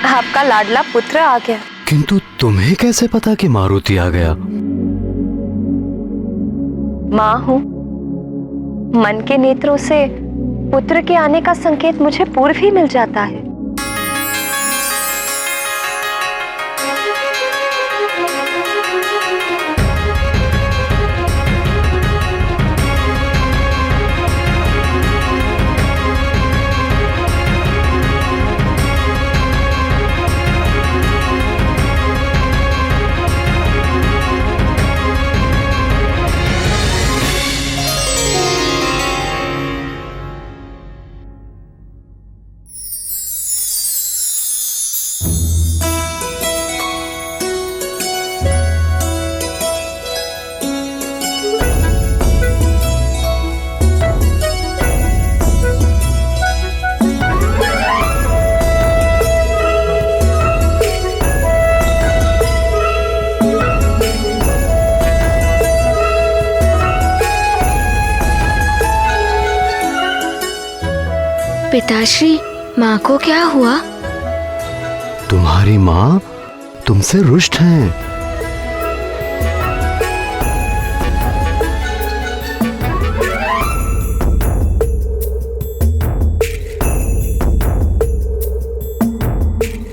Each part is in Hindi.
आपका लाडला पुत्र आ गया। किंतु तुम्हें कैसे पता कि मारुति आ गया? माँ हूँ। मन के नेत्रों से पुत्र के आने का संकेत मुझे पूर्व ही मिल जाता है। पिताश्री, माँ को क्या हुआ? तुम्हारी माँ तुमसे रुष्ट हैं।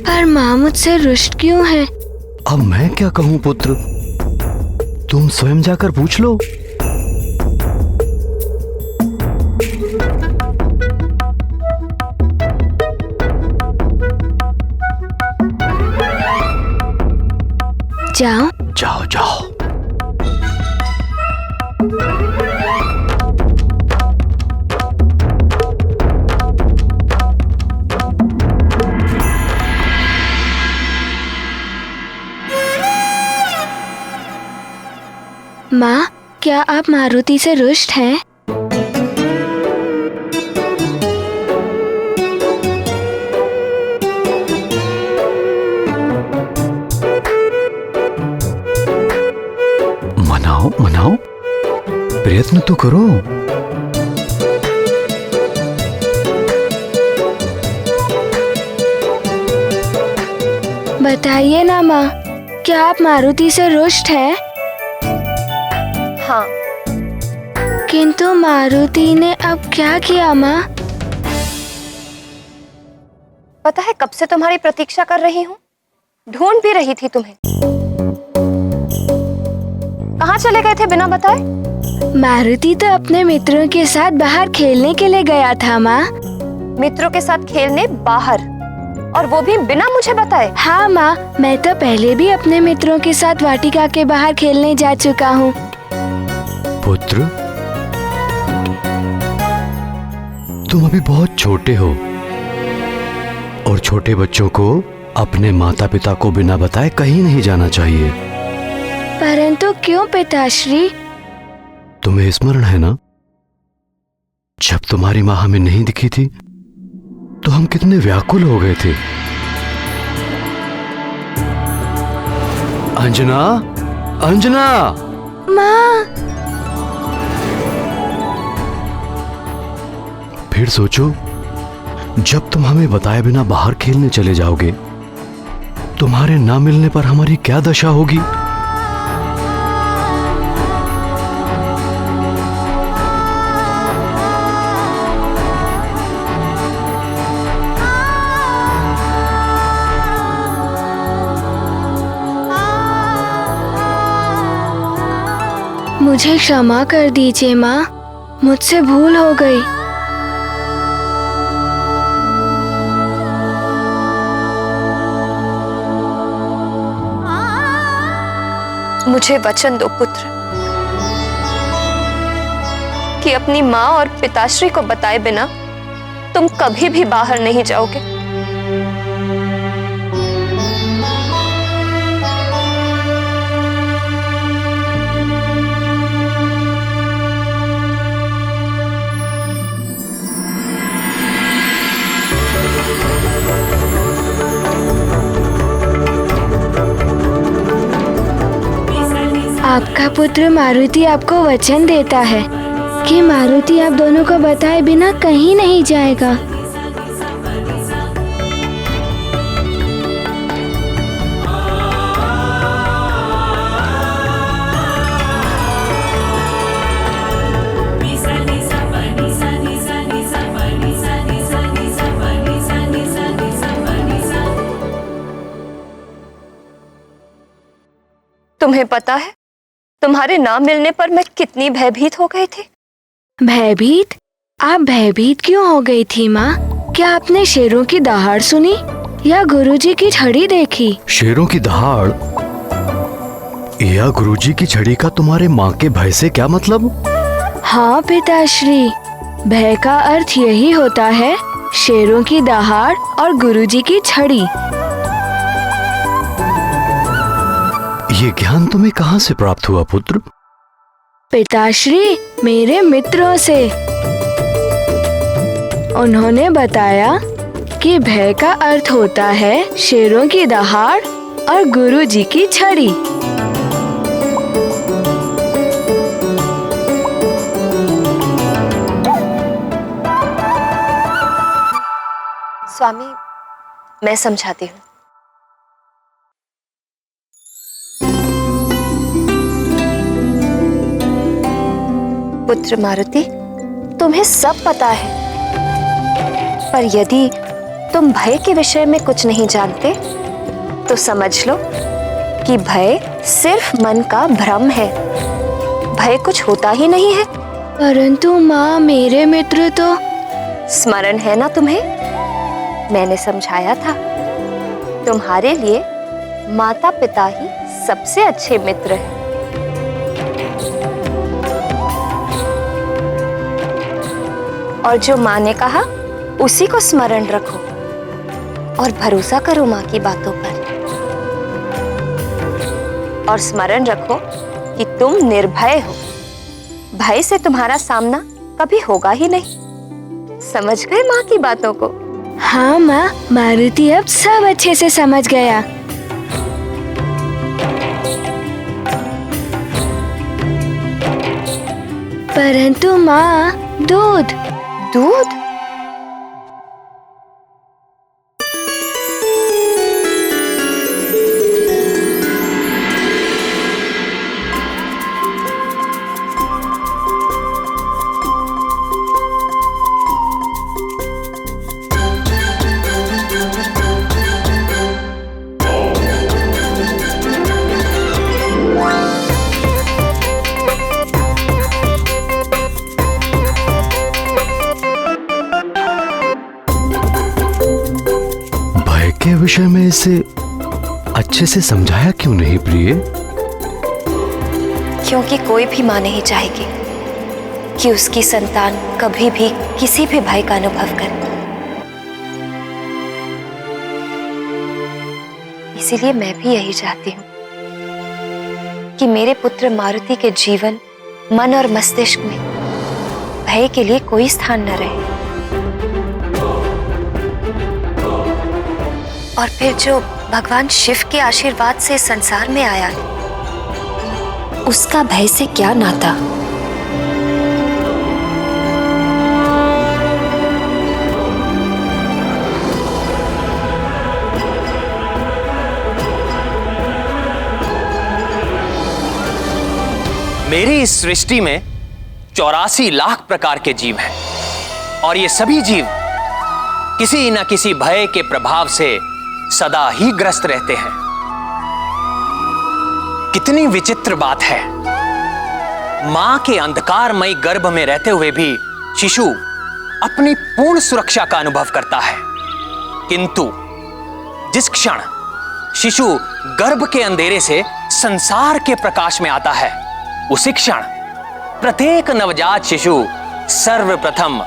पर माँ मुझसे रुष्ट क्यों है? अब मैं क्या कहूँ पुत्र, तुम स्वयं जाकर पूछ लो। जाओ जाओ जाओ। माँ, क्या आप मारुति से रुष्ट हैं? मनाओ मनाओ, प्रयत्न तो करो। बताइए ना माँ, क्या आप मारुति से रुष्ट हैं? हाँ। किंतु मारुति ने अब क्या किया माँ? पता है कब से तुम्हारी प्रतीक्षा कर रही हूँ, ढूंढ भी रही थी तुम्हें। कहाँ चले गए थे बिना बताए? मारुति तो अपने मित्रों के साथ बाहर खेलने के लिए गया था माँ। मित्रों के साथ खेलने बाहर, और वो भी बिना मुझे बताए? हाँ माँ, मैं तो पहले भी अपने मित्रों के साथ वाटिका के बाहर खेलने जा चुका हूँ। पुत्र, तुम अभी बहुत छोटे हो और छोटे बच्चों को अपने माता पिता को बिना बताए कहीं नहीं जाना चाहिए। परंतु क्यों पिताश्री? तुम्हें स्मरण है ना, जब तुम्हारी माँ हमें नहीं दिखी थी तो हम कितने व्याकुल हो गए थे। अंजना, अंजना! माँ! फिर सोचो, जब तुम हमें बताए बिना बाहर खेलने चले जाओगे, तुम्हारे ना मिलने पर हमारी क्या दशा होगी। मुझे क्षमा कर दीजिए माँ, मुझसे भूल हो गई। मुझे वचन दो पुत्र कि अपनी माँ और पिताश्री को बताए बिना तुम कभी भी बाहर नहीं जाओगे। आपका पुत्र मारुति आपको वचन देता है कि मारुति आप दोनों को बताए बिना कहीं नहीं जाएगा। तुम्हें पता है तुम्हारे ना मिलने पर मैं कितनी भयभीत हो गई थी। भयभीत? आप भयभीत क्यों हो गई थी माँ? क्या आपने शेरों की दहाड़ सुनी या गुरुजी की छड़ी देखी? शेरों की दहाड़ या गुरुजी की छड़ी का तुम्हारे माँ के भय से क्या मतलब? हाँ पिताश्री, भय का अर्थ यही होता है, शेरों की दहाड़ और गुरुजी की छड़ी। ये ज्ञान तुम्हें कहाँ से प्राप्त हुआ पुत्र? पिताश्री, मेरे मित्रों से। उन्होंने बताया कि भय का अर्थ होता है शेरों की दहाड़ और गुरुजी की छड़ी। स्वामी, मैं समझाती हूँ। पुत्र मारुति, तुम्हें सब पता है, पर यदि तुम भय के विषय में कुछ नहीं जानते तो समझ लो कि भय सिर्फ मन का भ्रम है। भय कुछ होता ही नहीं है। परंतु माँ, मेरे मित्र तो। स्मरण है ना तुम्हें? मैंने समझाया था, तुम्हारे लिए माता पिता ही सबसे अच्छे मित्र हैं। और जो माँ ने कहा उसी को स्मरण रखो और भरोसा करो माँ की बातों पर। और स्मरण रखो कि तुम निर्भय हो, भय से तुम्हारा सामना कभी होगा ही नहीं। समझ गए माँ की बातों को? हाँ माँ, मारुति अब सब अच्छे से समझ गया। परंतु माँ, दूध। दूध? के विषय में इसे अच्छे से समझाया क्यों नहीं प्रिय? क्योंकि कोई भी माँ नहीं चाहेगी कि उसकी संतान कभी भी किसी भी भय का अनुभव करे। इसीलिए मैं भी यही चाहती हूँ कि मेरे पुत्र मारुति के जीवन, मन और मस्तिष्क में भय के लिए कोई स्थान न रहे। और फिर जो भगवान शिव के आशीर्वाद से संसार में आया है, उसका भय से क्या नाता? मेरी इस सृष्टि में 84 लाख प्रकार के जीव हैं और ये सभी जीव किसी न किसी भय के प्रभाव से सदा ही ग्रस्त रहते हैं। कितनी विचित्र बात है, मां के अंधकारमयी गर्भ में रहते हुए भी शिशु अपनी पूर्ण सुरक्षा का अनुभव करता है, किंतु जिस क्षण शिशु गर्भ के अंधेरे से संसार के प्रकाश में आता है, उसी क्षण प्रत्येक नवजात शिशु सर्वप्रथम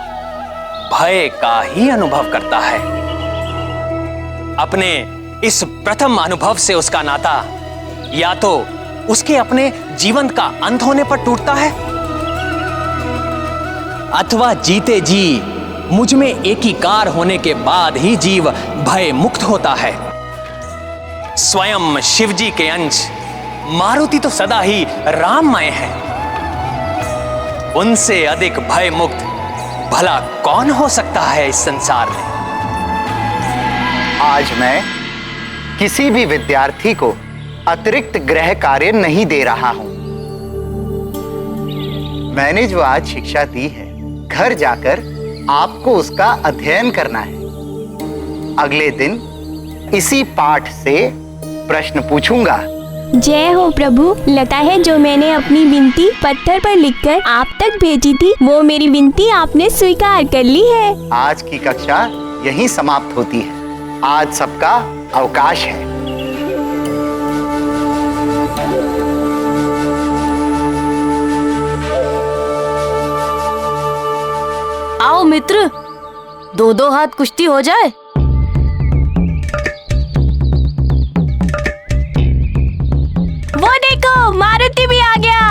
भय का ही अनुभव करता है। अपने इस प्रथम अनुभव से उसका नाता या तो उसके अपने जीवन का अंत होने पर टूटता है, अथवा जीते जी मुझ में एकीकार होने के बाद ही जीव भय मुक्त होता है। स्वयं शिवजी के अंश मारुति तो सदा ही राममय है, उनसे अधिक भय मुक्त भला कौन हो सकता है इस संसार में। आज मैं किसी भी विद्यार्थी को अतिरिक्त गृह कार्य नहीं दे रहा हूं। मैंने जो आज शिक्षा दी है, घर जाकर आपको उसका अध्ययन करना है। अगले दिन इसी पाठ से प्रश्न पूछूंगा जय हो प्रभु। लगता है जो मैंने अपनी विनती पत्थर पर लिखकर आप तक भेजी थी, वो मेरी विनती आपने स्वीकार कर ली है। आज की कक्षा यहीं समाप्त होती है। आज सबका अवकाश है। आओ मित्र, दो दो हाथ कुश्ती हो जाए। वो देखो, मारुति भी आ गया।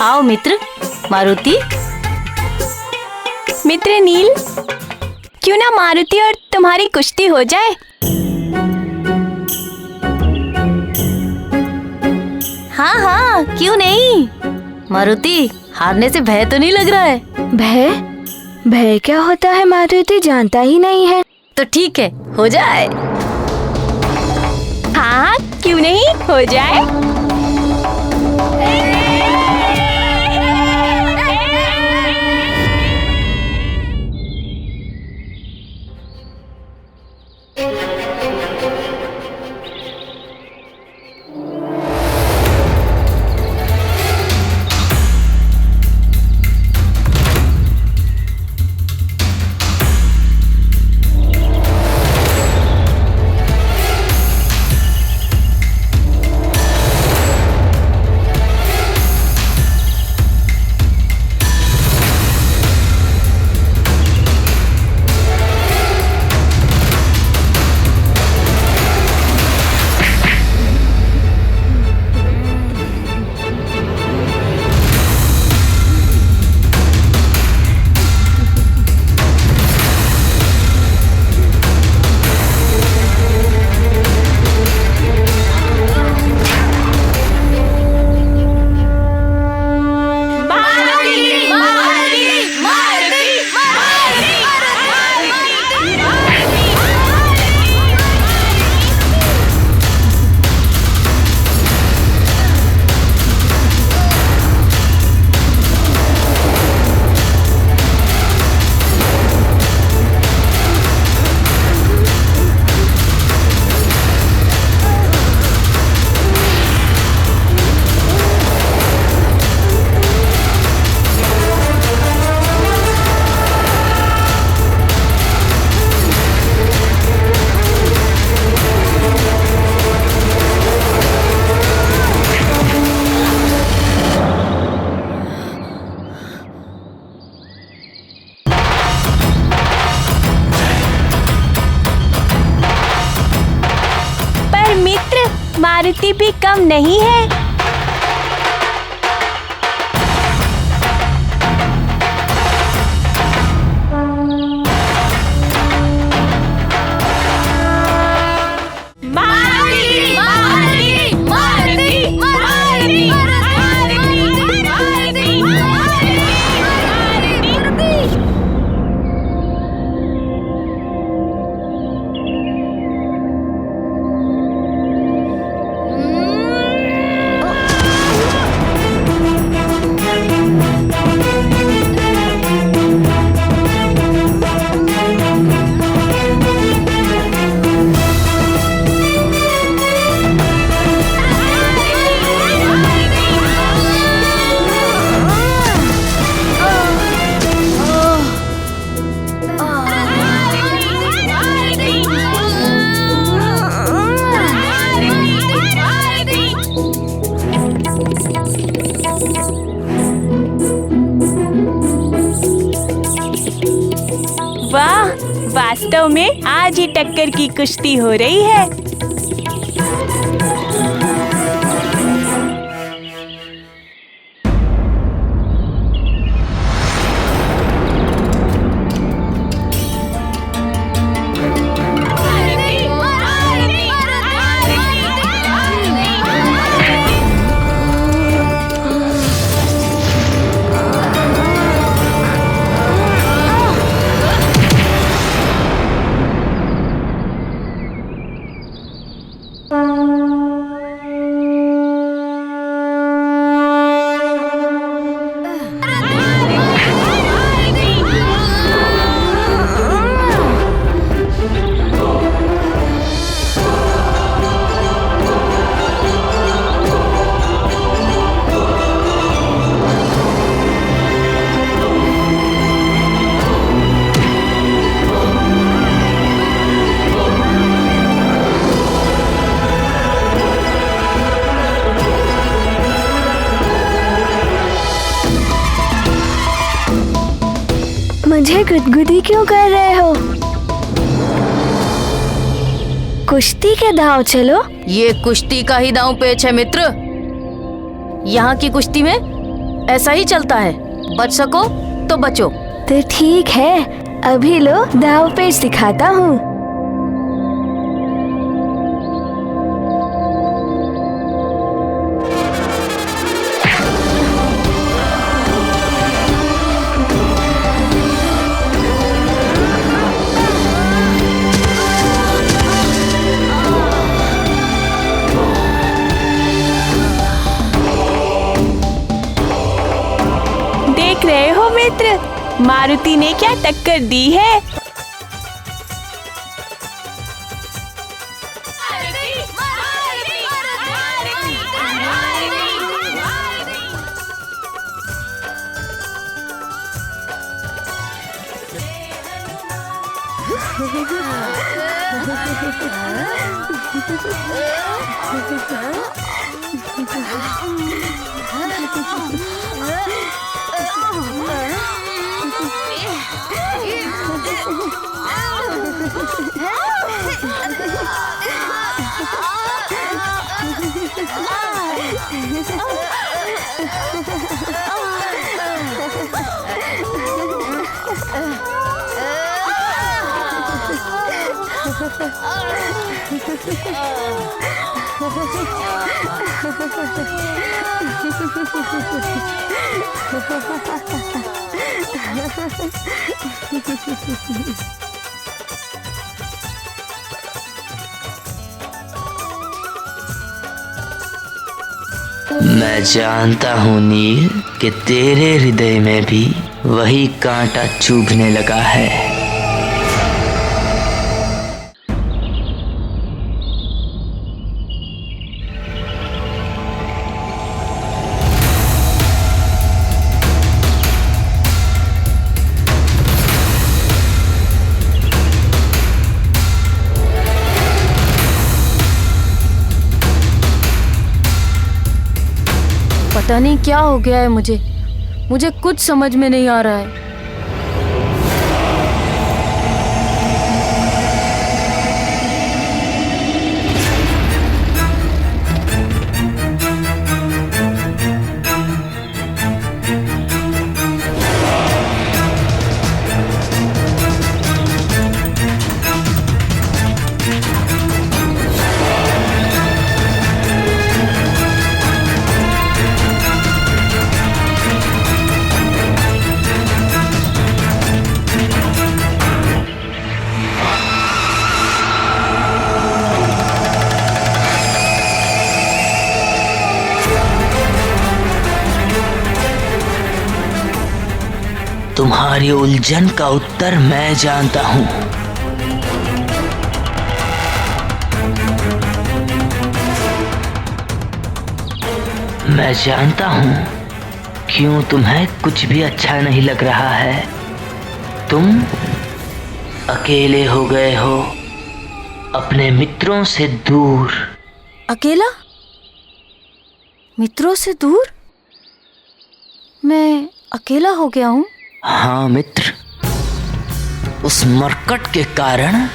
आओ मित्र, मारुति। मित्र नील, क्यों ना मारुति और तुम्हारी कुश्ती हो जाए। हाँ हाँ, क्यों नहीं। मारुति, हारने से भय तो नहीं लग रहा है? भय? भय क्या होता है मारुति जानता ही नहीं है। तो ठीक है, हो जाए। हाँ, क्यों नहीं, हो जाए। मारुति भी कम नहीं है। वाह, वास्तव में आज ही टक्कर की कुश्ती हो रही है। मुझे गुदगुदी क्यों कर रहे हो? कुश्ती के दांव चलो। ये कुश्ती का ही दांव पेच है मित्र। यहाँ की कुश्ती में ऐसा ही चलता है, बच सको तो बचो। तो ठीक है, अभी लो दांव पेच दिखाता हूँ। देख रहे हो मित्र, मारुति ने क्या टक्कर दी है। मैं जानता हूँ नील कि तेरे हृदय में भी वही कांटा चुभने लगा है। पता नहीं क्या हो गया है मुझे कुछ समझ में नहीं आ रहा है। तुम्हारी उलझन का उत्तर मैं जानता हूँ। मैं जानता हूँ क्यों तुम्हें कुछ भी अच्छा नहीं लग रहा है। तुम अकेले हो गए हो, अपने मित्रों से दूर। अकेला? मित्रों से दूर? मैं अकेला हो गया हूँ? हाँ मित्र, उस मरकट के कारण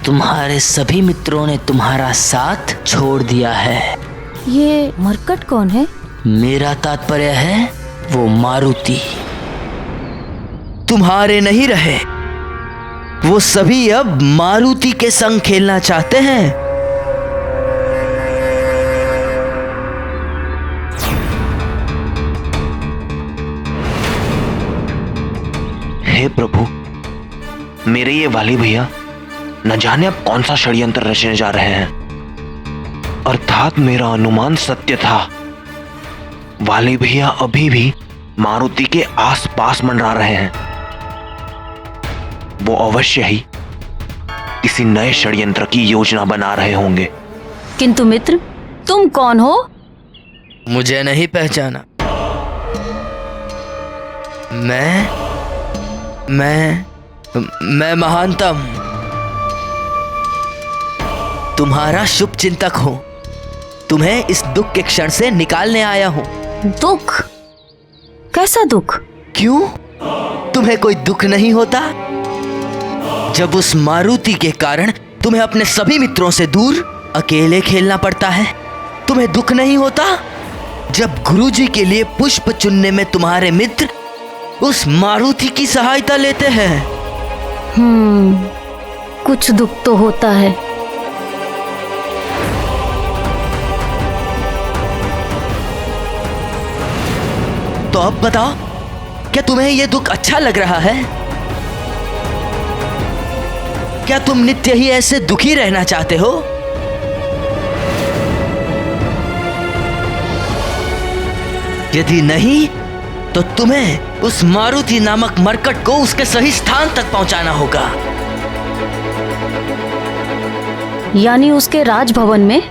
तुम्हारे सभी मित्रों ने तुम्हारा साथ छोड़ दिया है। ये मरकट कौन है? मेरा तात्पर्य है वो मारुति। तुम्हारे नहीं रहे, वो सभी अब मारुति के संग खेलना चाहते हैं। हे प्रभु, मेरे ये वाली भैया न जाने अब कौन सा षड्यंत्र रचने जा रहे हैं। अर्थात मेरा अनुमान सत्य था। वाली भैया अभी भी मारुति के आसपास मंडरा रहे हैं। वो अवश्य ही किसी नए षड्यंत्र की योजना बना रहे होंगे। किंतु मित्र, तुम कौन हो? मुझे नहीं पहचाना? मैं महानतम, तुम्हारा शुभ चिंतक हूं। तुम्हें इस दुख के क्षण से निकालने आया हूं। दुख? कैसा दुख? क्यों? तुम्हें कोई दुख नहीं होता जब उस मारुति के कारण तुम्हें अपने सभी मित्रों से दूर अकेले खेलना पड़ता है? तुम्हें दुख नहीं होता जब गुरुजी के लिए पुष्प चुनने में तुम्हारे मित्र उस मारुति की सहायता लेते हैं? कुछ दुख तो होता है। तो अब बताओ, क्या तुम्हें यह दुख अच्छा लग रहा है? क्या तुम नित्य ही ऐसे दुखी रहना चाहते हो? यदि नहीं तो तुम्हें उस मारुति नामक मरकट को उसके सही स्थान तक पहुंचाना होगा। यानी उसके राजभवन में?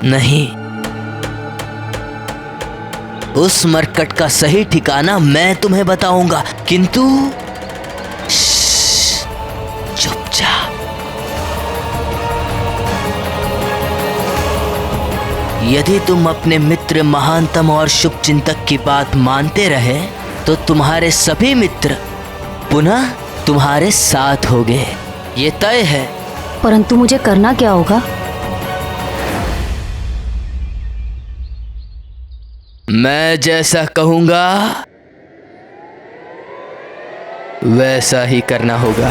नहीं, उस मरकट का सही ठिकाना मैं तुम्हें बताऊंगा, किंतु चुपचाप। यदि तुम अपने मित्र महानतम और शुभ चिंतक की बात मानते रहे तो तुम्हारे सभी मित्र पुनः तुम्हारे साथ होंगे, ये तय है। परंतु मुझे करना क्या होगा? मैं जैसा कहूंगा वैसा ही करना होगा।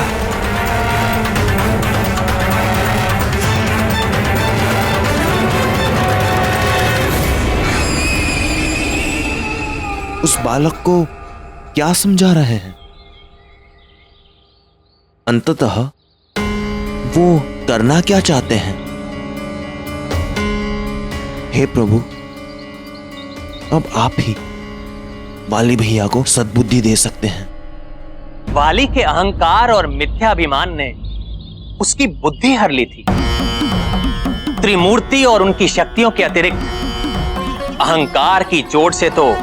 उस बालक को क्या समझा रहे हैं? अंततः वो करना क्या चाहते हैं? हे प्रभु, अब आप ही वाली भैया को सद्बुद्धि दे सकते हैं। वाली के अहंकार और मिथ्याभिमान ने उसकी बुद्धि हर ली थी। त्रिमूर्ति और उनकी शक्तियों के अतिरिक्त अहंकार की चोट से तो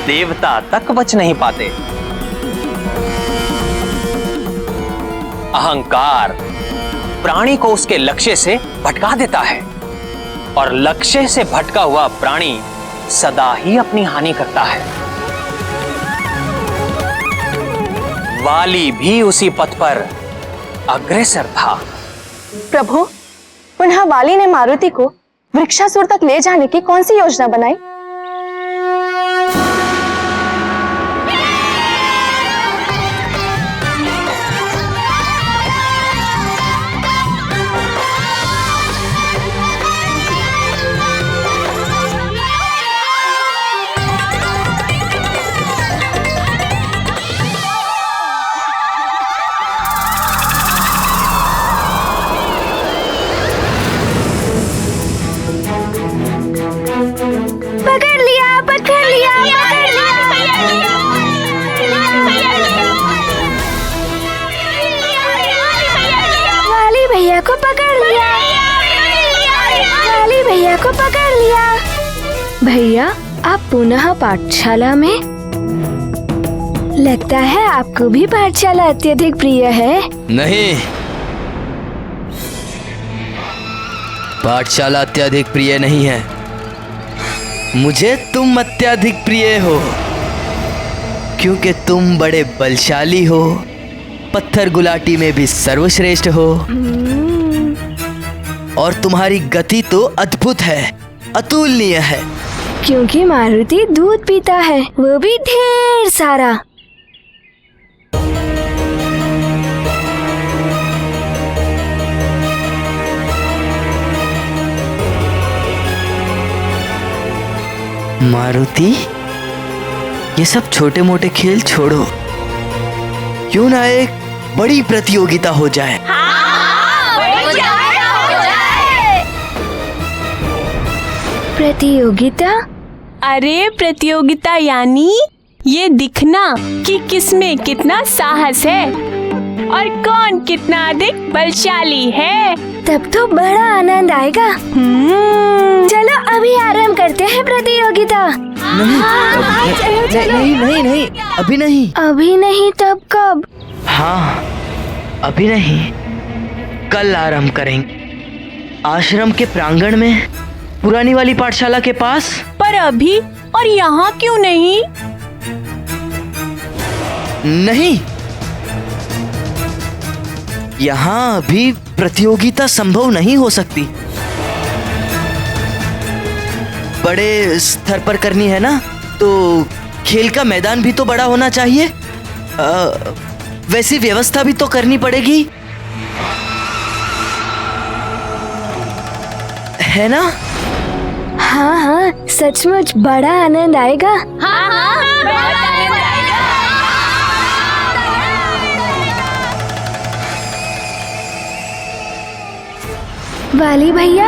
देवता तक बच नहीं पाते। अहंकार प्राणी को उसके लक्ष्य से भटका देता है और लक्ष्य से भटका हुआ प्राणी सदा ही अपनी हानि करता है। वाली भी उसी पथ पर अग्रसर था। प्रभु, पुनः वाली ने मारुति को वृक्षासुर तक ले जाने की कौन सी योजना बनाई? भैया को पकड़ लिया, वाली भैया को पकड़ लिया। भैया, आप पुनः पाठशाला में? लगता है आपको भी पाठशाला अत्यधिक प्रिय है। नहीं, पाठशाला अत्यधिक प्रिय नहीं है, मुझे तुम अत्यधिक प्रिय हो, क्योंकि तुम बड़े बलशाली हो, पत्थर गुलाटी में भी सर्वश्रेष्ठ हो और तुम्हारी गति तो अद्भुत है, अतुलनीय है। क्योंकि मारुति दूध पीता है, वो भी ढेर सारा। मारुति, ये सब छोटे मोटे खेल छोड़ो, क्यों ना एक बड़ी प्रतियोगिता हो जाए। प्रतियोगिता? अरे प्रतियोगिता यानी ये दिखना कि किसमें कितना साहस है और कौन कितना अधिक बलशाली है। तब तो बड़ा आनंद आएगा। चलो अभी आरंभ करते हैं प्रतियोगिता। नहीं, अभी नहीं। अभी नहीं, तब कब? हाँ, अभी नहीं, कल आरंभ करेंगे, आश्रम के प्रांगण में, पुरानी वाली पाठशाला के पास। पर अभी और यहाँ क्यों नहीं? नहीं, यहाँ अभी प्रतियोगिता संभव नहीं हो सकती। बड़े स्तर पर करनी है ना, तो खेल का मैदान भी तो बड़ा होना चाहिए। वैसी व्यवस्था भी तो करनी पड़ेगी, है ना? हाँ हाँ, सचमुच बड़ा आनंद आएगा। हाँ हाँ, बहुत आनंद आएगा। वाली भैया,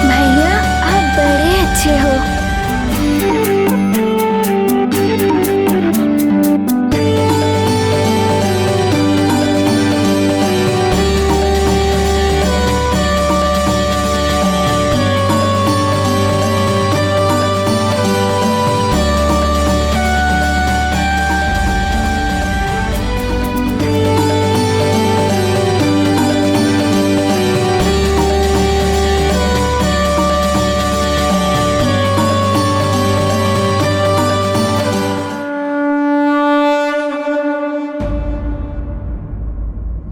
भैया आप बड़े अच्छे हो।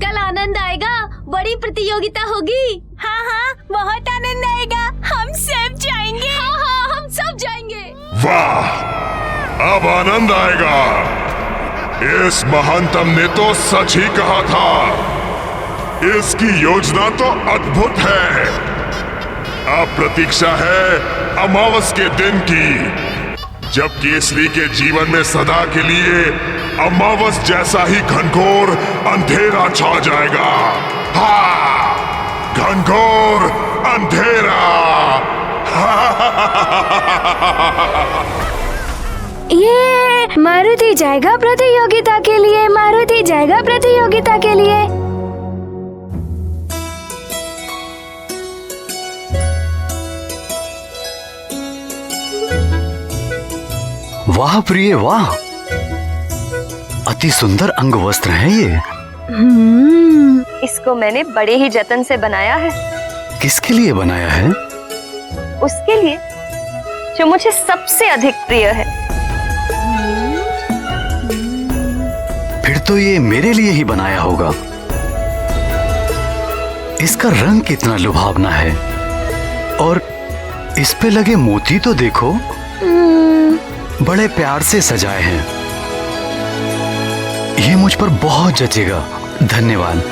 कल आनंद आएगा, बड़ी प्रतियोगिता होगी। हाँ हाँ, बहुत आनंद आएगा। हम सब जाएंगे। हाँ हाँ, हम सब जाएंगे। वाह, अब आनंद आएगा। इस महंतम ने तो सच ही कहा था। इसकी योजना तो अद्भुत है। अब प्रतीक्षा है अमावस के दिन की, जब केसरी के जीवन में सदा के लिए अमावस जैसा ही घनघोर अंधेरा छा जाएगा। हाँ, घनघोर अंधेरा। ये मारुति जाएगा प्रतियोगिता के लिए, मारुति जाएगा प्रतियोगिता के लिए। वाह प्रिय वाह, अति सुंदर अंग वस्त्र है ये। इसको मैंने बड़े ही जतन से बनाया है। किसके लिए बनाया है? उसके लिए जो मुझे सबसे अधिक प्रिय है। फिर तो ये मेरे लिए ही बनाया होगा। इसका रंग कितना लुभावना है, और इस पे लगे मोती तो देखो, बड़े प्यार से सजाए हैं। ये मुझ पर बहुत जचेगा। धन्यवाद।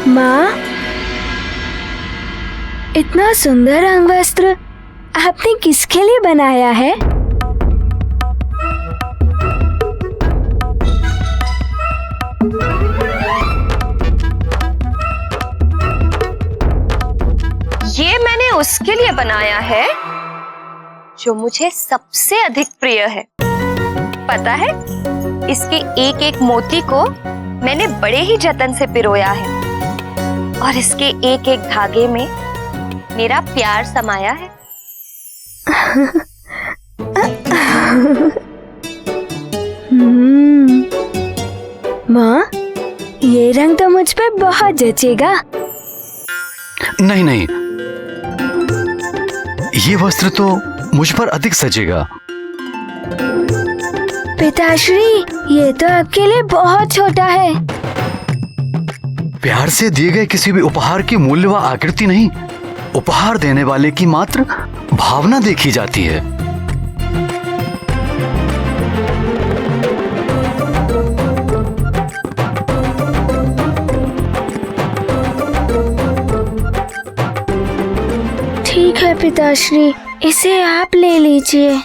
माँ, इतना सुंदर अंगवस्त्र आपने किसके लिए बनाया है? ये मैंने उसके लिए बनाया है जो मुझे सबसे अधिक प्रिय है। पता है, इसके एक एक मोती को मैंने बड़े ही जतन से पिरोया है, और इसके एक एक धागे में मेरा प्यार समाया है। माँ, ये रंग तो मुझ पे बहुत जचेगा। नहीं नहीं, ये वस्त्र तो मुझ पर अधिक सजेगा। पिताश्री, ये तो आपके लिए बहुत छोटा है। प्यार से दिए गए किसी भी उपहार की मूल्य व आकृति नहीं, उपहार देने वाले की मात्र भावना देखी जाती है। ठीक है पिताश्री, इसे आप ले लीजिए।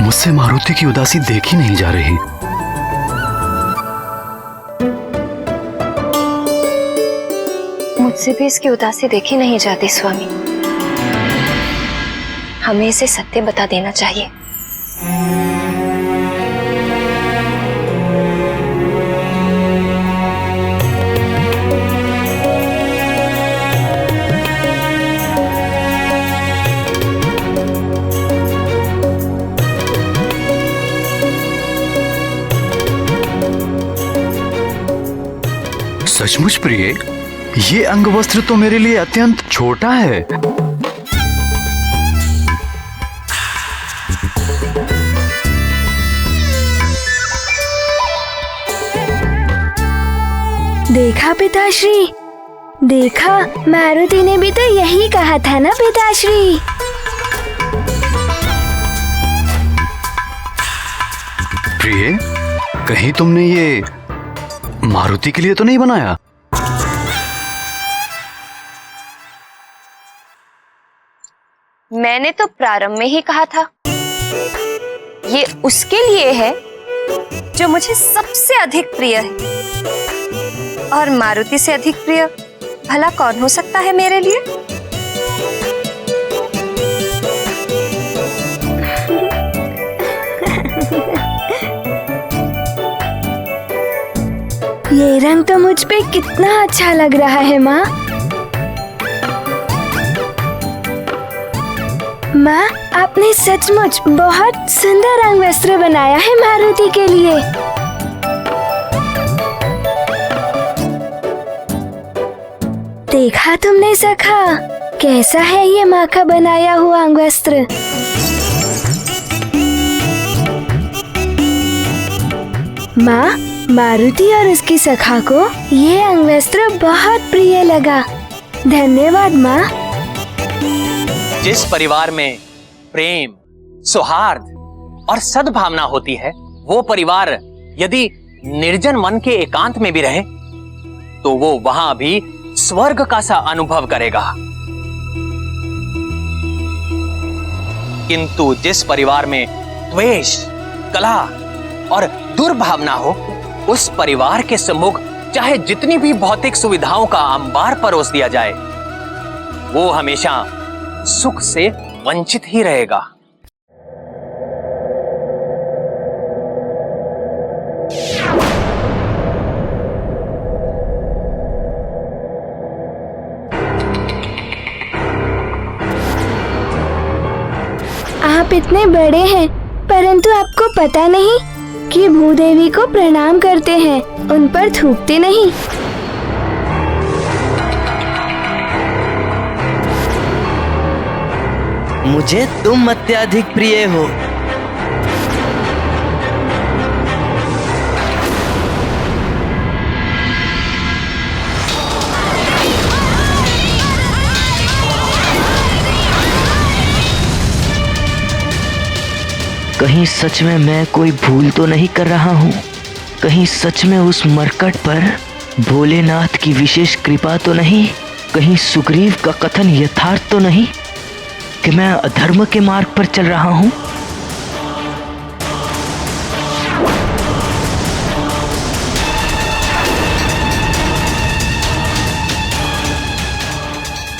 मुझसे मारुति की उदासी देखी नहीं जा रही। मुझसे भी इसकी उदासी देखी नहीं जाती स्वामी। हमें इसे सत्य बता देना चाहिए। सचमुच प्रिय, ये अंगवस्त्र तो मेरे लिए अत्यंत छोटा है। देखा पिताश्री, देखा, मारुति ने भी तो यही कहा था ना पिताश्री। प्रिय, कहीं तुमने ये मारुति के लिए तो नहीं बनाया? मैंने तो प्रारंभ में ही कहा था, ये उसके लिए है जो मुझे सबसे अधिक प्रिय है। और मारुति से अधिक प्रिय भला कौन हो सकता है मेरे लिए? ये रंग तो मुझ पे कितना अच्छा लग रहा है माँ। माँ, आपने सचमुच बहुत सुंदर अंग वस्त्र बनाया है मारुति के लिए। देखा तुमने सखा, कैसा है ये माँ का बनाया हुआ अंग वस्त्र? माँ, मारुति और उसकी सखा को ये अंगवस्त्र बहुत प्रिय लगा। धन्यवाद माँ। जिस परिवार में प्रेम, सौहार्द और सद्भावना होती है, वो परिवार यदि निर्जन मन के एकांत में भी रहे तो वो वहां भी स्वर्ग का सा अनुभव करेगा। किंतु जिस परिवार में द्वेष, कलह और दुर्भावना हो, उस परिवार के सम्मुख चाहे जितनी भी भौतिक सुविधाओं का अंबार परोस दिया जाए, वो हमेशा सुख से वंचित ही रहेगा। आप इतने बड़े हैं, परंतु आपको पता नहीं कि भूदेवी को प्रणाम करते हैं, उन पर थूकते नहीं। मुझे तुम अत्यधिक प्रिय हो। कहीं सच में मैं कोई भूल तो नहीं कर रहा हूँ? कहीं सच में उस मरकट पर भोलेनाथ की विशेष कृपा तो नहीं? कहीं सुग्रीव का कथन यथार्थ तो नहीं कि मैं अधर्म के मार्ग पर चल रहा हूँ?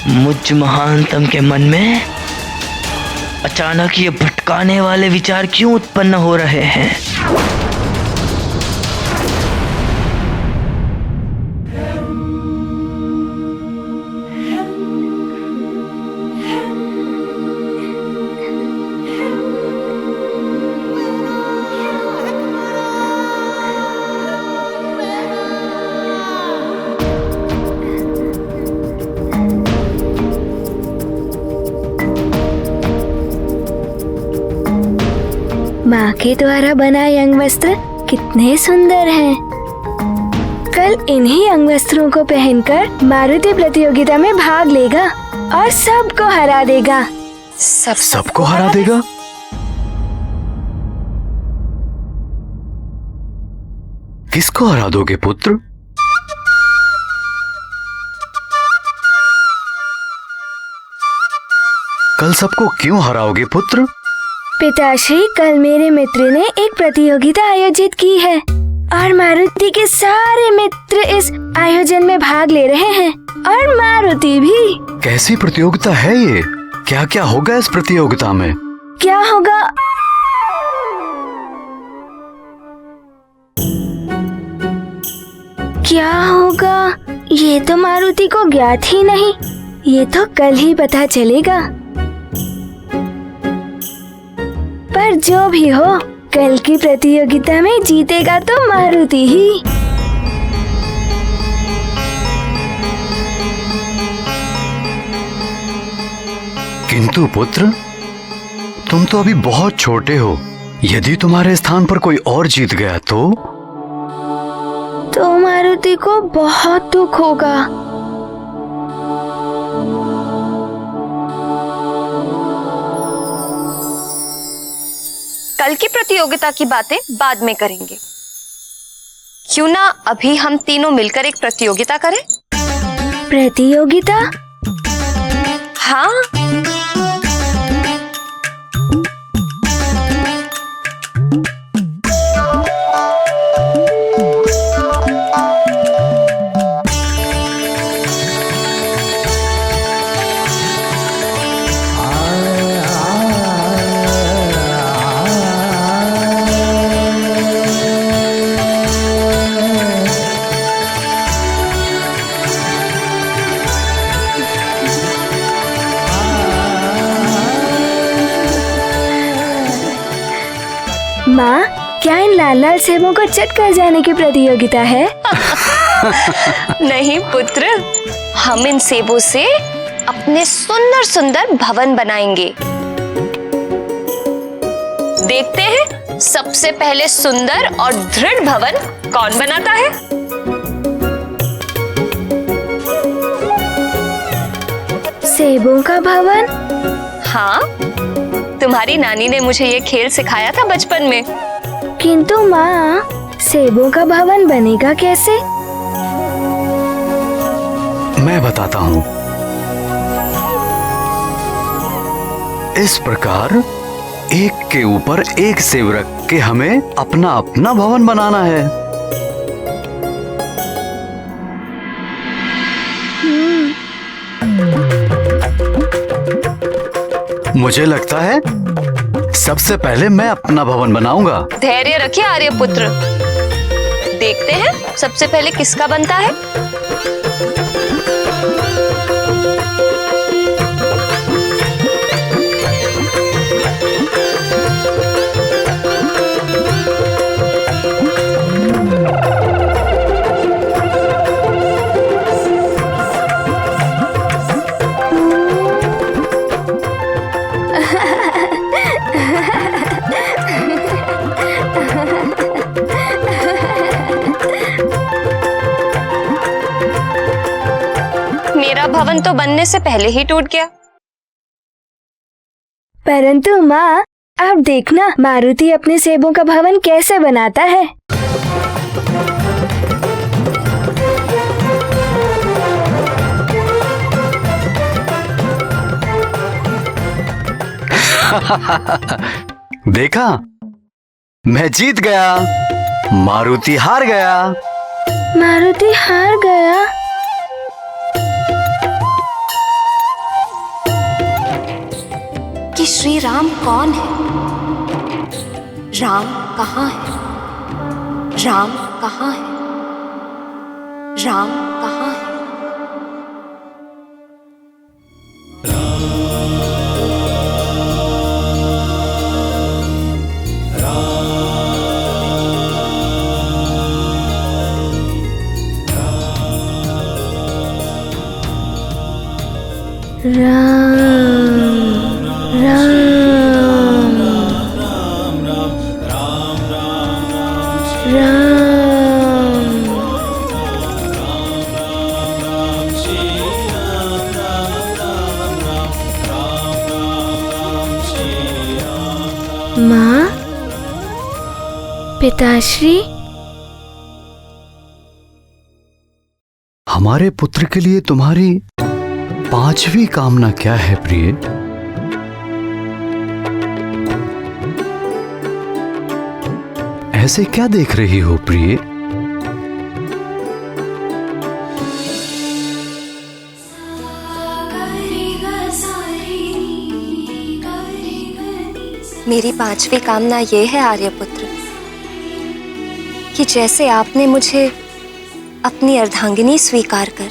मुझ महानतम के मन में अचानक ये भटकाने वाले विचार क्यों उत्पन्न हो रहे हैं? माँ के द्वारा बनाए अंग वस्त्र कितने सुंदर हैं। कल इन्हीं अंग वस्त्रों को पहनकर मारुति प्रतियोगिता में भाग लेगा और सबको हरा देगा। सबको हरा देगा? किसको हरा दोगे पुत्र? कल सबको क्यों हराओगे पुत्र? पिताश्री, कल मेरे मित्र ने एक प्रतियोगिता आयोजित की है और मारुति के सारे मित्र इस आयोजन में भाग ले रहे हैं और मारुति भी। कैसी प्रतियोगिता है ये? क्या क्या होगा इस प्रतियोगिता में? क्या होगा? क्या होगा ये तो मारुति को ज्ञात ही नहीं। ये तो कल ही पता चलेगा। पर जो भी हो, कल की प्रतियोगिता में जीतेगा तो मारुति ही। किंतु पुत्र, तुम तो अभी बहुत छोटे हो। यदि तुम्हारे स्थान पर कोई और जीत गया तो मारुति को बहुत दुख होगा। कल की प्रतियोगिता की बातें बाद में करेंगे। क्यों ना अभी हम तीनों मिलकर एक प्रतियोगिता करें? प्रतियोगिता? हाँ। माँ, क्या इन लाल लाल सेबों को चट कर जाने की प्रतियोगिता है? नहीं पुत्र, हम इन सेबों से अपने सुंदर सुंदर भवन बनाएंगे। देखते हैं सबसे पहले सुंदर और दृढ़ भवन कौन बनाता है। सेबों का भवन? हाँ, तुम्हारी नानी ने मुझे ये खेल सिखाया था बचपन में। किंतु माँ, सेबों का भवन बनेगा कैसे? मैं बताता हूँ। इस प्रकार एक के ऊपर एक सेब रख के हमें अपना अपना भवन बनाना है। मुझे लगता है सबसे पहले मैं अपना भवन बनाऊंगा। धैर्य रखिए आर्यपुत्र, देखते हैं सबसे पहले किसका बनता है। मेरा भवन तो बनने से पहले ही टूट गया। परंतु माँ, अब देखना मारुति अपने सेबों का भवन कैसे बनाता है। देखा, मैं जीत गया, मारुति हार गया। मारुति हार गया? कि श्री राम कौन है? राम कहाँ है? राम कहाँ है? राम कहाँ है? माँ, पिताश्री, हमारे पुत्र के लिए तुम्हारी पांचवी कामना क्या है प्रिय? ऐसे क्या देख रही हो प्रिय? मेरी पांचवी कामना ये है आर्यपुत्र कि जैसे आपने मुझे अपनी अर्धांगिनी स्वीकार कर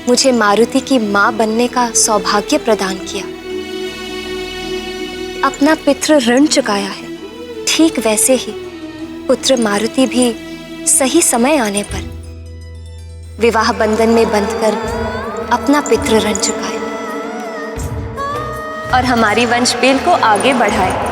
मुझे मारुति की मां बनने का सौभाग्य प्रदान किया, अपना पितृ ऋण चुकाया है, ठीक वैसे ही पुत्र मारुति भी सही समय आने पर विवाह बंधन में बंधकर अपना पितृ ऋण चुकाए और हमारी वंशवेल को आगे बढ़ाए।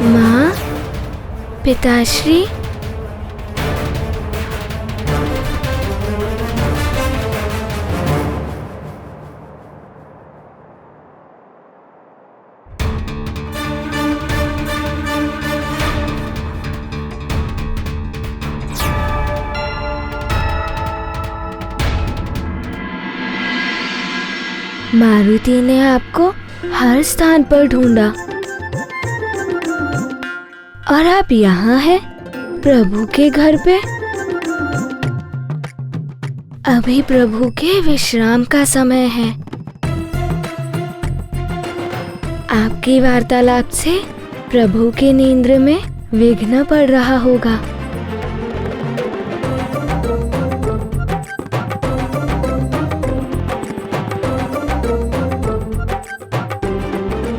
माँ, पिताश्री, मारुति ने आपको हर स्थान पर ढूंढा और आप यहाँ हैं, प्रभु के घर पे। अभी प्रभु के विश्राम का समय है। आपकी वार्तालाप से प्रभु के नींद में विघ्न पड़ रहा होगा।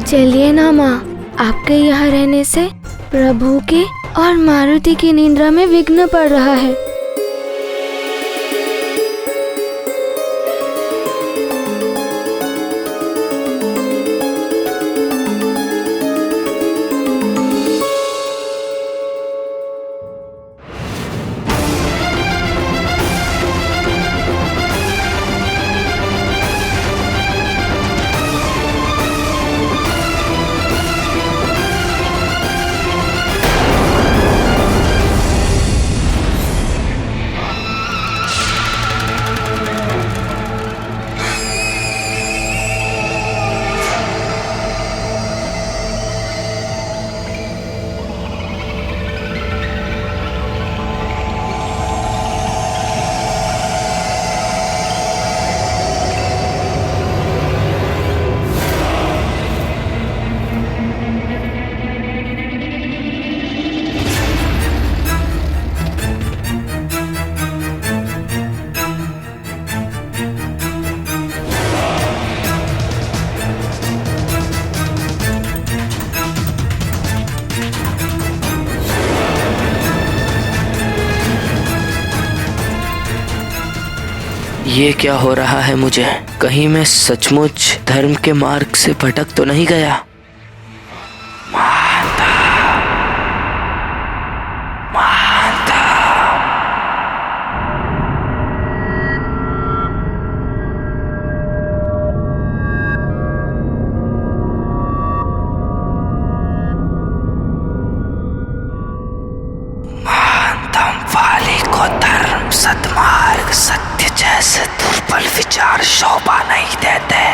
चलिए ना माँ, आपके यहाँ रहने से प्रभु के और मारुति की निद्रा में विघ्न पड़ रहा है। ये क्या हो रहा है मुझे? कहीं मैं सचमुच धर्म के मार्ग से भटक तो नहीं गया? माता, माता। महानतम वाली को धर्म सद्मार्ग सत्य जैसे दुर्बल विचार शोभा नहीं देते।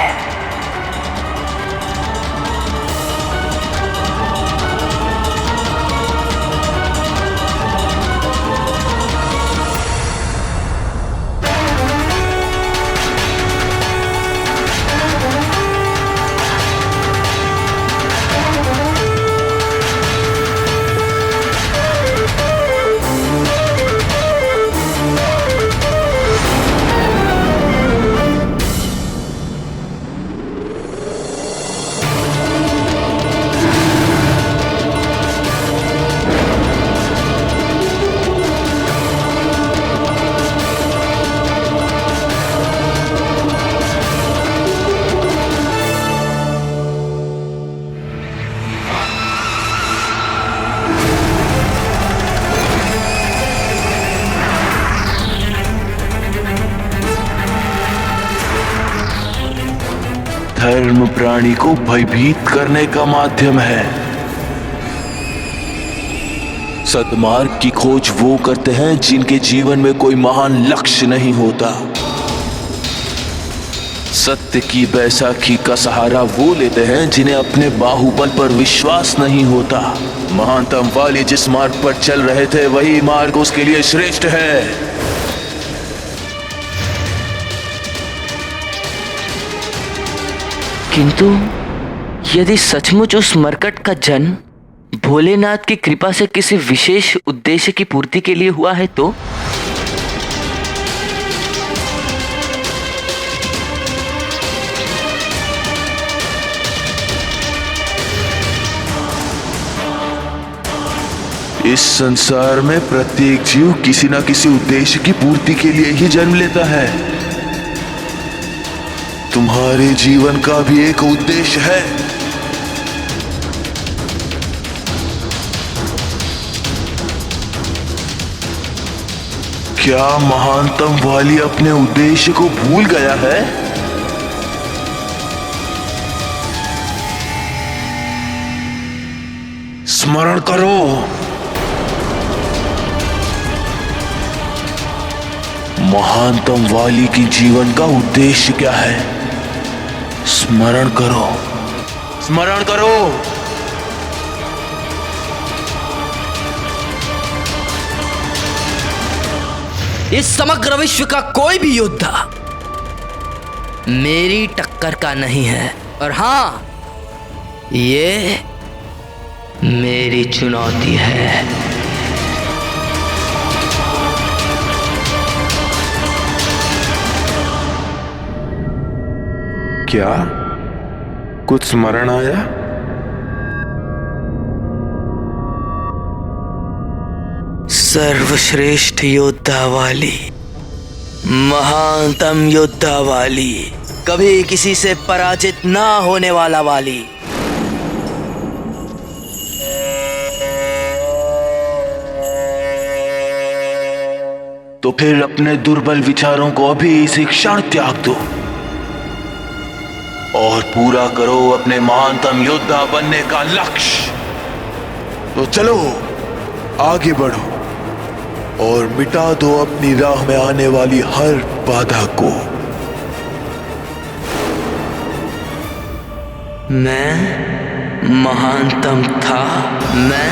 धर्म प्राणी को भयभीत करने का माध्यम है। सद्मार्ग की खोज वो करते हैं जिनके जीवन में कोई महान लक्ष्य नहीं होता। सत्य की बैसाखी का सहारा वो लेते हैं जिन्हें अपने बाहुबल पर विश्वास नहीं होता। महानतम वाली जिस मार्ग पर चल रहे थे वही मार्ग उसके लिए श्रेष्ठ है। किंतु यदि सचमुच उस मरकट का जन्म भोलेनाथ की कृपा से किसी विशेष उद्देश्य की पूर्ति के लिए हुआ है तो इस संसार में प्रत्येक जीव किसी न किसी उद्देश्य की पूर्ति के लिए ही जन्म लेता है। तुम्हारे जीवन का भी एक उद्देश्य है। क्या महानतम वाली अपने उद्देश्य को भूल गया है? स्मरण करो। महानतम वाली की जीवन का उद्देश्य क्या है? स्मरण करो, स्मरण करो। इस समग्र विश्व का कोई भी योद्धा मेरी टक्कर का नहीं है, और हाँ, ये मेरी चुनौती है। क्या कुछ स्मरण आया? सर्वश्रेष्ठ योद्धा वाली, महानतम योद्धा वाली, कभी किसी से पराजित ना होने वाला वाली। तो फिर अपने दुर्बल विचारों को अभी इसी क्षण त्याग दो और पूरा करो अपने महानतम योद्धा बनने का लक्ष्य। तो चलो आगे बढ़ो और मिटा दो अपनी राह में आने वाली हर बाधा को। मैं महानतम था, मैं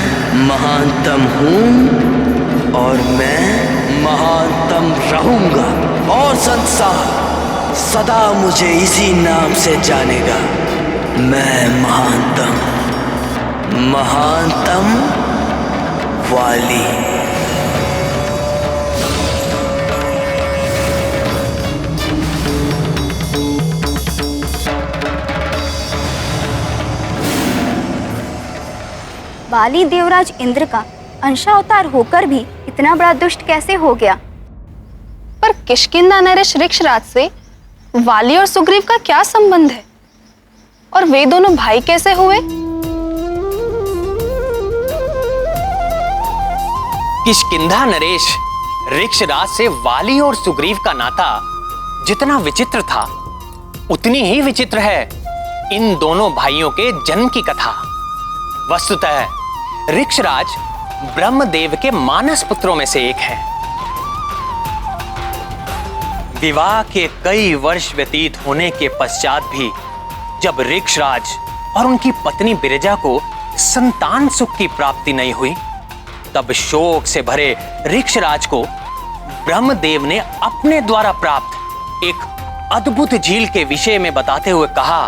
महानतम हूं और मैं महानतम रहूंगा, और संसार सदा मुझे इसी नाम से जानेगा। मैं महानतम, महानतम वाली। वाली देवराज इंद्र का अंशावतार होकर भी इतना बड़ा दुष्ट कैसे हो गया? पर किष्किंधा नरेश ऋक्षराज से वाली और सुग्रीव का क्या संबंध है? और वे दोनों भाई कैसे हुए? किष्किंधा नरेश ऋक्षराज से वाली और सुग्रीव का नाता जितना विचित्र था, उतनी ही विचित्र है इन दोनों भाइयों के जन्म की कथा। वस्तुतः ऋक्षराज ब्रह्मदेव के मानस पुत्रों में से एक है। विवाह के कई वर्ष व्यतीत होने के पश्चात भी जब ऋक्षराज और उनकी पत्नी बिरजा को संतान सुख की प्राप्ति नहीं हुई, तब शोक से भरे ऋक्षराज को ब्रह्मदेव ने अपने द्वारा प्राप्त एक अद्भुत झील के विषय में बताते हुए कहा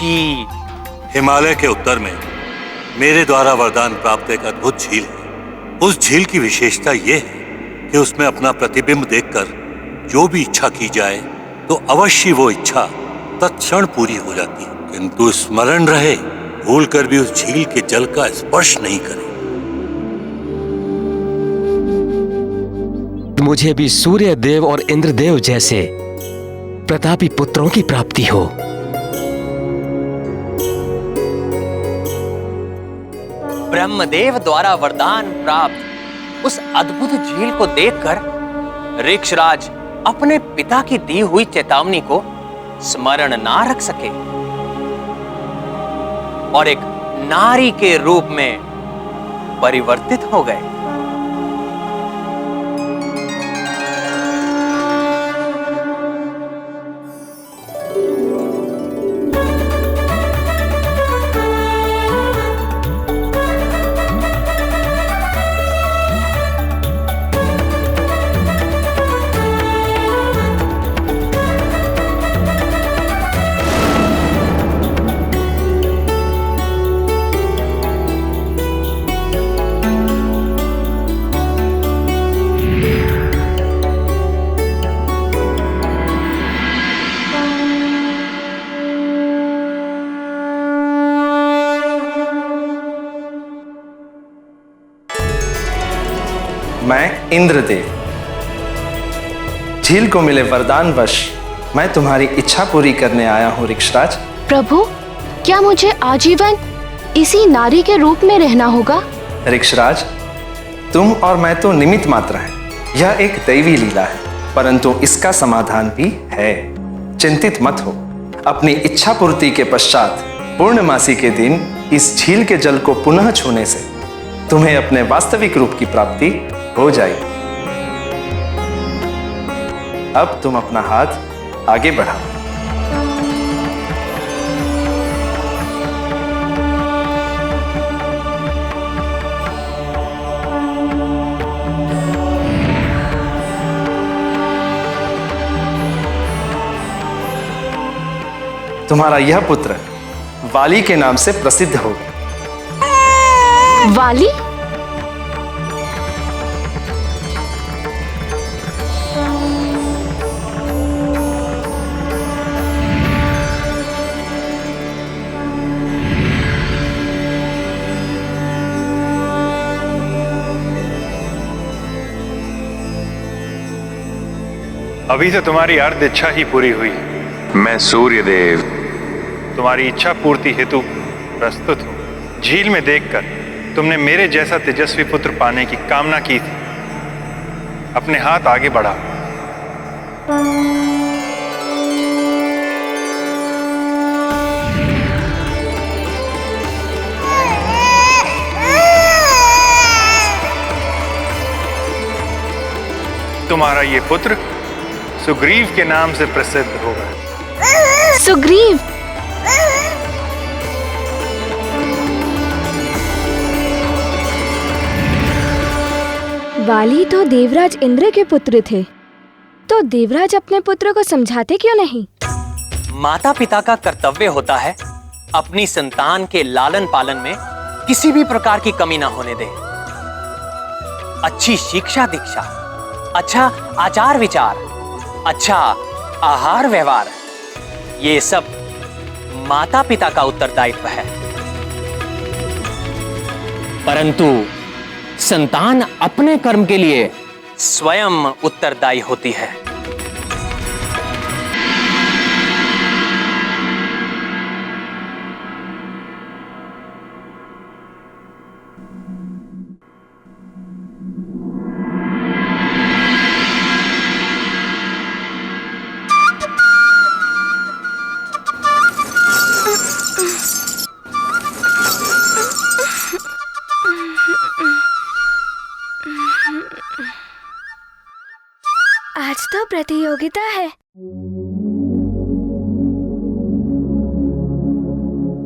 कि हिमालय के उत्तर में मेरे द्वारा वरदान प्राप्त एक अद्भुत झील है। उस झील की विशेषता यह है कि उसमें अपना प्रतिबिंब देखकर जो भी इच्छा की जाए तो अवश्य वो इच्छा तत्क्षण पूरी हो जाती है, किंतु स्मरण रहे भूलकर भी उस झील के जल का स्पर्श नहीं करें। मुझे भी सूर्य देव और इंद्रदेव जैसे प्रतापी पुत्रों की प्राप्ति हो। ब्रह्मदेव द्वारा वरदान प्राप्त उस अद्भुत झील को देखकर ऋक्षराज अपने पिता की दी हुई चेतावनी को स्मरण ना रख सके और एक नारी के रूप में परिवर्तित हो गए। मैं इंद्रदेव, झील को मिले वरदानवश मैं तुम्हारी इच्छा पूरी करने आया हूँ ऋक्षराज। प्रभु, क्या मुझे आजीवन इसी नारी के रूप में रहना होगा? ऋक्षराज, तुम और मैं तो निमित्त मात्र हैं। यह एक दैवी लीला है, परंतु इसका समाधान भी है। चिंतित मत हो। अपनी इच्छा पूर्ति के पश्चात पूर्णमासी के दिन इस झील के जल को पुनः छूने से तुम्हें अपने वास्तविक रूप की प्राप्ति हो जाएगी। अब तुम अपना हाथ आगे बढ़ाओ। तुम्हारा यह पुत्र वाली के नाम से प्रसिद्ध होगा। वाली? अभी तो तुम्हारी अर्ध इच्छा ही पूरी हुई। मैं सूर्यदेव तुम्हारी इच्छा पूर्ति हेतु प्रस्तुत हूँ। झील में देखकर तुमने मेरे जैसा तेजस्वी पुत्र पाने की कामना की थी। अपने हाथ आगे बढ़ा। तुम्हारा ये पुत्र सुग्रीव के नाम से प्रसिद्ध होगा। सुग्रीव? वाली तो देवराज इंद्र के पुत्र थे, तो देवराज अपने पुत्र को समझाते क्यों नहीं? माता पिता का कर्तव्य होता है अपनी संतान के लालन पालन में किसी भी प्रकार की कमी ना होने दे। अच्छी शिक्षा दीक्षा, अच्छा आचार विचार, अच्छा आहार व्यवहार, ये सब माता पिता का उत्तरदायित्व है। परंतु संतान अपने कर्म के लिए स्वयं उत्तरदायी होती है। आज तो प्रतियोगिता है।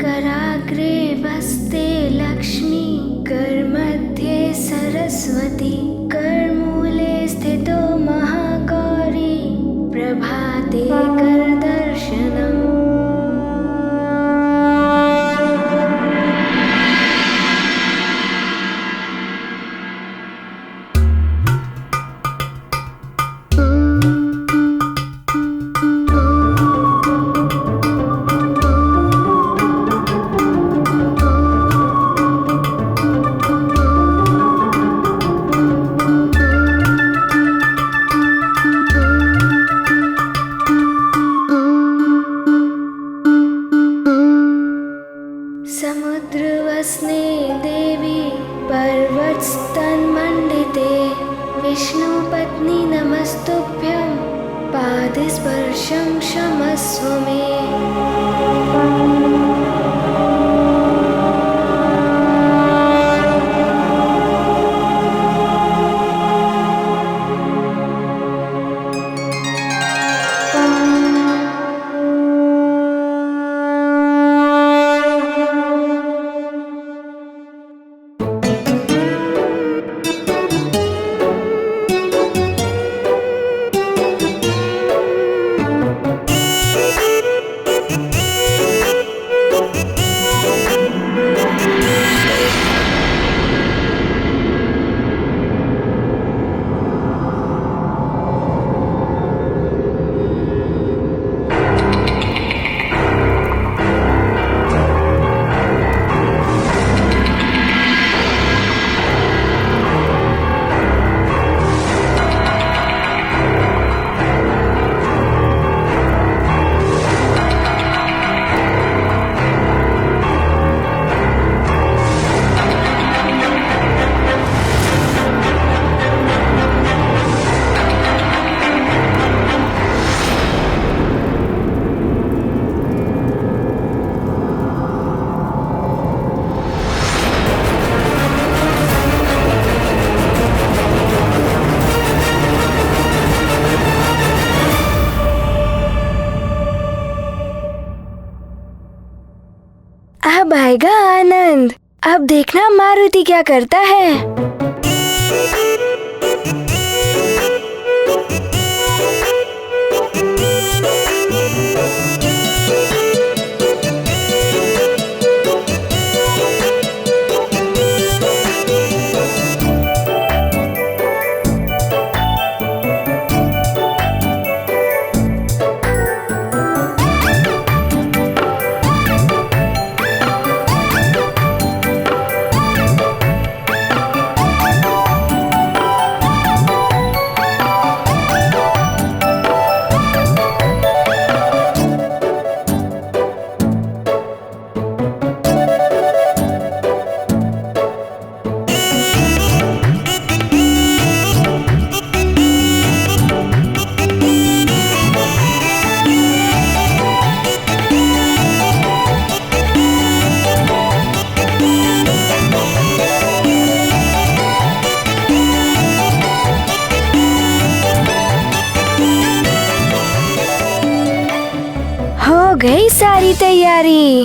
कराग्रे वस्ते लक्ष्मी, कर मध्ये सरस्वती, कर मूले स्थितो महागौरी, प्रभाते कर दर्शनम्। पादस्पर्शं क्षमस्व मे। अब आएगा आनंद। अब देखना मारुति क्या करता है। हो गई सारी तैयारी।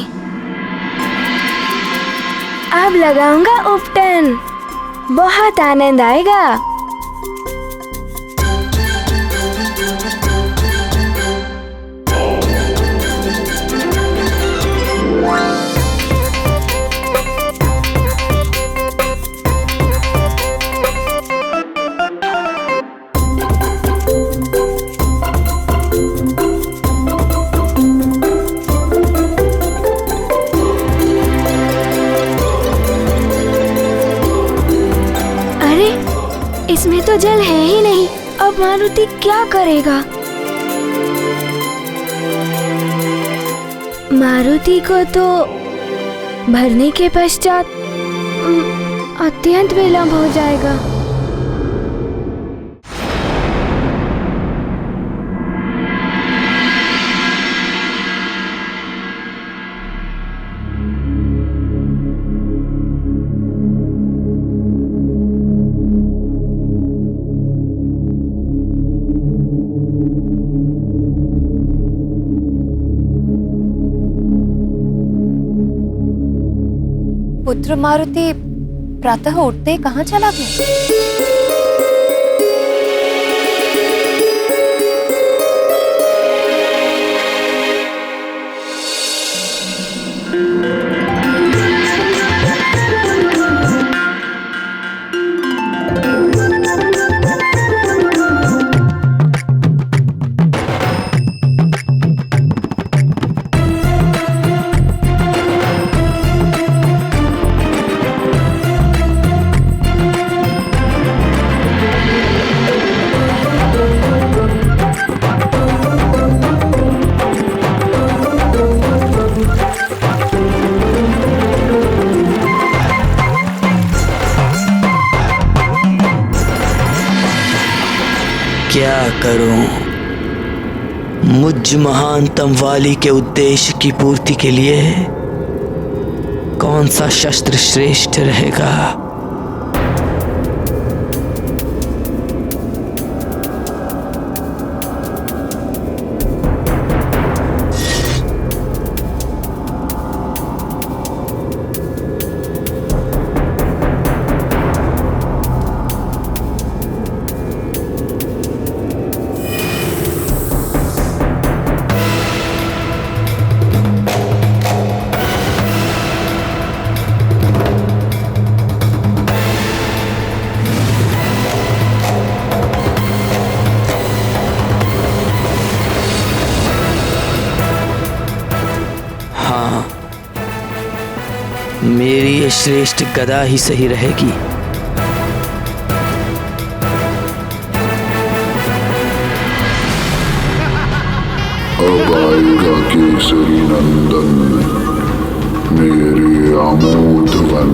अब लगाऊंगा उपटन। बहुत आनंद आएगा। इसमें तो जल है ही नहीं। अब मारुति क्या करेगा? मारुति को तो भरने के पश्चात अत्यंत विलंब हो जाएगा। पुत्र मारुति प्रातः उठते कहाँ चला गया? क्या करूं? मुझ महानतम वाली के उद्देश्य की पूर्ति के लिए कौन सा शस्त्र श्रेष्ठ रहेगा? मेरी ये श्रेष्ठ गदा ही सही रहेगी। अब आएगा केसरी नंदन, मेरे आमोद वन